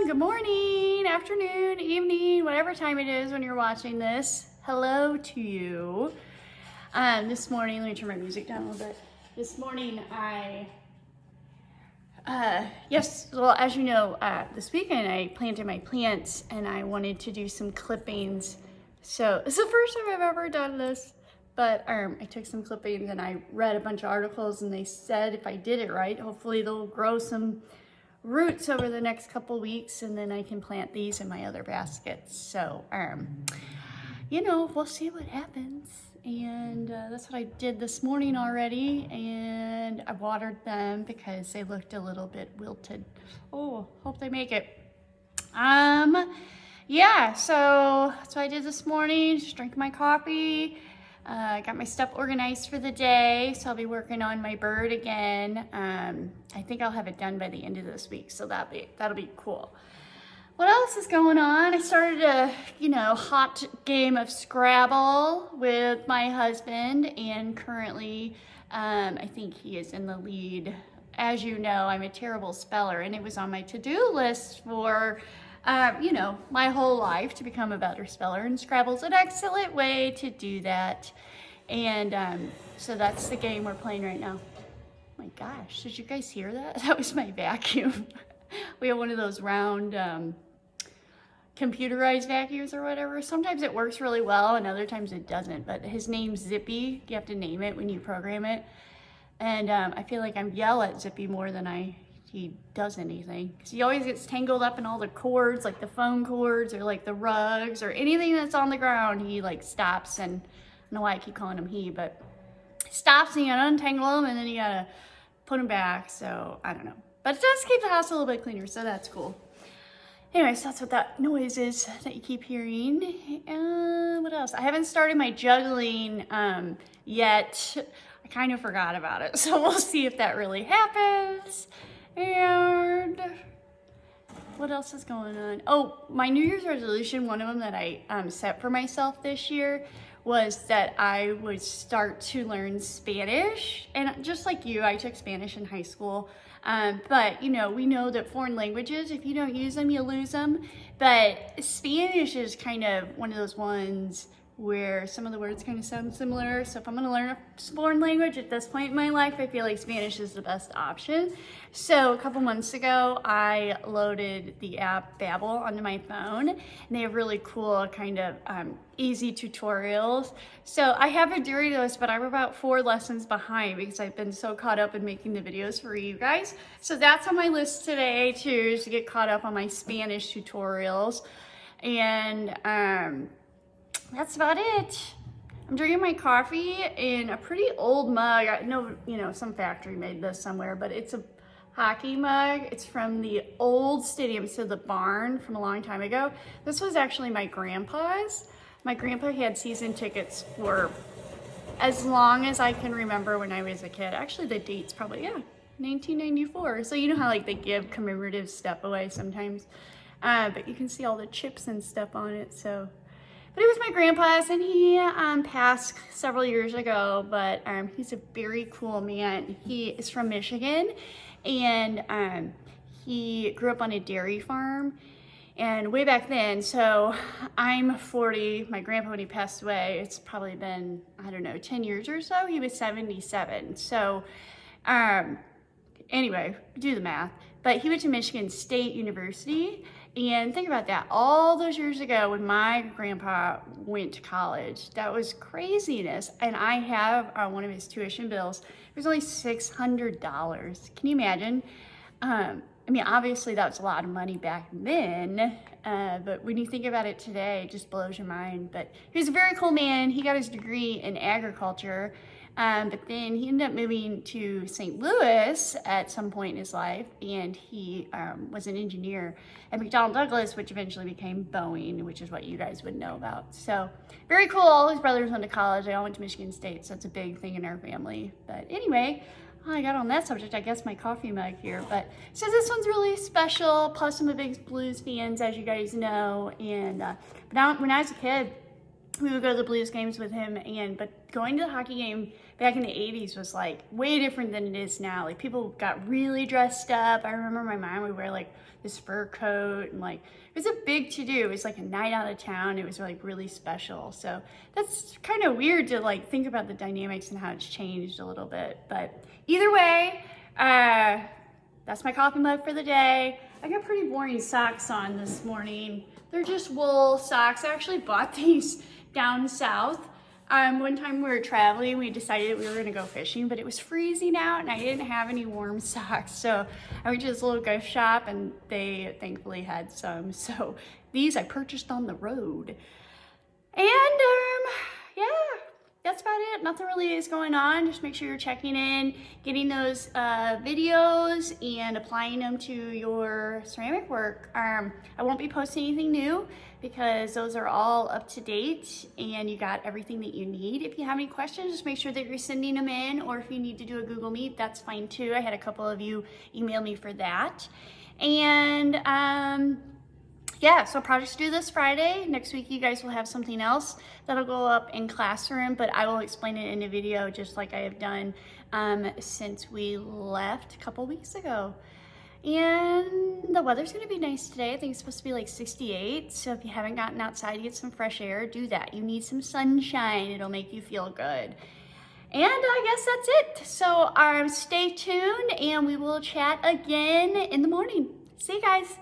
Good morning, afternoon, evening, whatever time it is when you're watching this. Hello to you. This morning, let me turn my music down a little bit. This morning as you know, this weekend I planted my plants and I wanted to do some clippings. So it's the first time I've ever done this, but I took some clippings and I read a bunch of articles and they said if I did it right, hopefully they'll grow some roots over the next couple weeks and then I can plant these in my other baskets. So, we'll see what happens. And that's what I did this morning already. And I watered them because they looked a little bit wilted. Oh, hope they make it. Yeah, so that's what I did this morning. Just drank my coffee. Got my stuff organized for the day, so I'll be working on my bird again. I think I'll have it done by the end of this week, so that'll be cool. What else is going on? I started a, hot game of Scrabble with my husband, and currently, I think he is in the lead. As you know, I'm a terrible speller, and it was on my to-do list for my whole life to become a better speller, and Scrabble's an excellent way to do that. And so that's the game we're playing right now. Oh my gosh, did you guys hear that? That was my vacuum. We have one of those round computerized vacuums or whatever. Sometimes it works really well and other times it doesn't, but his name's Zippy. You have to name it when you program it. And I feel like I yell at Zippy more than he does anything, because he always gets tangled up in all the cords, like the phone cords or like the rugs or anything that's on the ground. He like stops, and I don't know why I keep calling him he, but stops and you gotta untangle him and then you gotta put him back. So I don't know, but it does keep the house a little bit cleaner, so that's cool. Anyways, that's what that noise is that you keep hearing. What else? I haven't started my juggling yet. I kind of forgot about it, so we'll see if that really happens. And what else is going on? Oh, my New Year's resolution, one of them that I set for myself this year was that I would start to learn Spanish. And just like you, I took Spanish in high school. But, we know that foreign languages, if you don't use them, you lose them. But Spanish is kind of one of those ones where some of the words kind of sound similar. So if I'm gonna learn a foreign language at this point in my life, I feel like Spanish is the best option. So a couple months ago, I loaded the app Babbel onto my phone, and they have really cool kind of easy tutorials. So I have been doing those, but I'm about 4 lessons behind because I've been so caught up in making the videos for you guys. So that's on my list today too, to get caught up on my Spanish tutorials. And that's about it. I'm drinking my coffee in a pretty old mug. I know, some factory made this somewhere, but it's a hockey mug. It's from the old stadium, so the barn from a long time ago. This was actually my grandpa's. My grandpa had season tickets for as long as I can remember when I was a kid. Actually, the date's probably, 1994. So you know how they give commemorative stuff away sometimes. But you can see all the chips and stuff on it, so. But it was my grandpa's, and he passed several years ago, but he's a very cool man. He is from Michigan, and he grew up on a dairy farm, and way back then, so I'm 40, my grandpa, when he passed away, it's probably been, 10 years or so, he was 77, so anyway, do the math, but he went to Michigan State University. And think about that, all those years ago when my grandpa went to college, that was craziness. And I have one of his tuition bills, it was only $600. Can you imagine? Obviously that was a lot of money back then, but when you think about it today, it just blows your mind. But he was a very cool man. He got his degree in agriculture. But then he ended up moving to St. Louis at some point in his life, and he was an engineer at McDonnell Douglas, which eventually became Boeing, which is what you guys would know about. So very cool. All his brothers went to college. They all went to Michigan State, so it's a big thing in our family. But anyway, I got on that subject, I guess my coffee mug here. But so this one's really special. Plus I'm a big Blues fan, as you guys know. And when I was a kid, we would go to the Blues games with him, but going to the hockey game back in the 80s was like way different than it is now. Like people got really dressed up. I remember my mom would wear like this fur coat, and like it was a big to do. It was like a night out of town. It was like really special. So that's kind of weird to like think about the dynamics and how it's changed a little bit. But either way, that's my coffee mug for the day. I got pretty boring socks on this morning. They're just wool socks. I actually bought these down south. One time we were traveling, we decided we were gonna go fishing, but it was freezing out and I didn't have any warm socks. So I went to this little gift shop and they thankfully had some. So these I purchased on the road. And yeah, that's about it. Nothing really is going on. Just make sure you're checking in, getting those videos and applying them to your ceramic work. I won't be posting anything new because those are all up to date and you got everything that you need. If you have any questions, just make sure that you're sending them in, or if you need to do a Google Meet, that's fine too. I had a couple of you email me for that. And yeah, so projects due this Friday. Next week you guys will have something else that'll go up in Classroom, but I will explain it in a video just like I have done since we left a couple weeks ago. And the weather's gonna be nice today. I think it's supposed to be like 68. So if you haven't gotten outside to get some fresh air, do that. You need some sunshine. It'll make you feel good. And I guess that's it. So stay tuned and we will chat again in the morning. See you guys.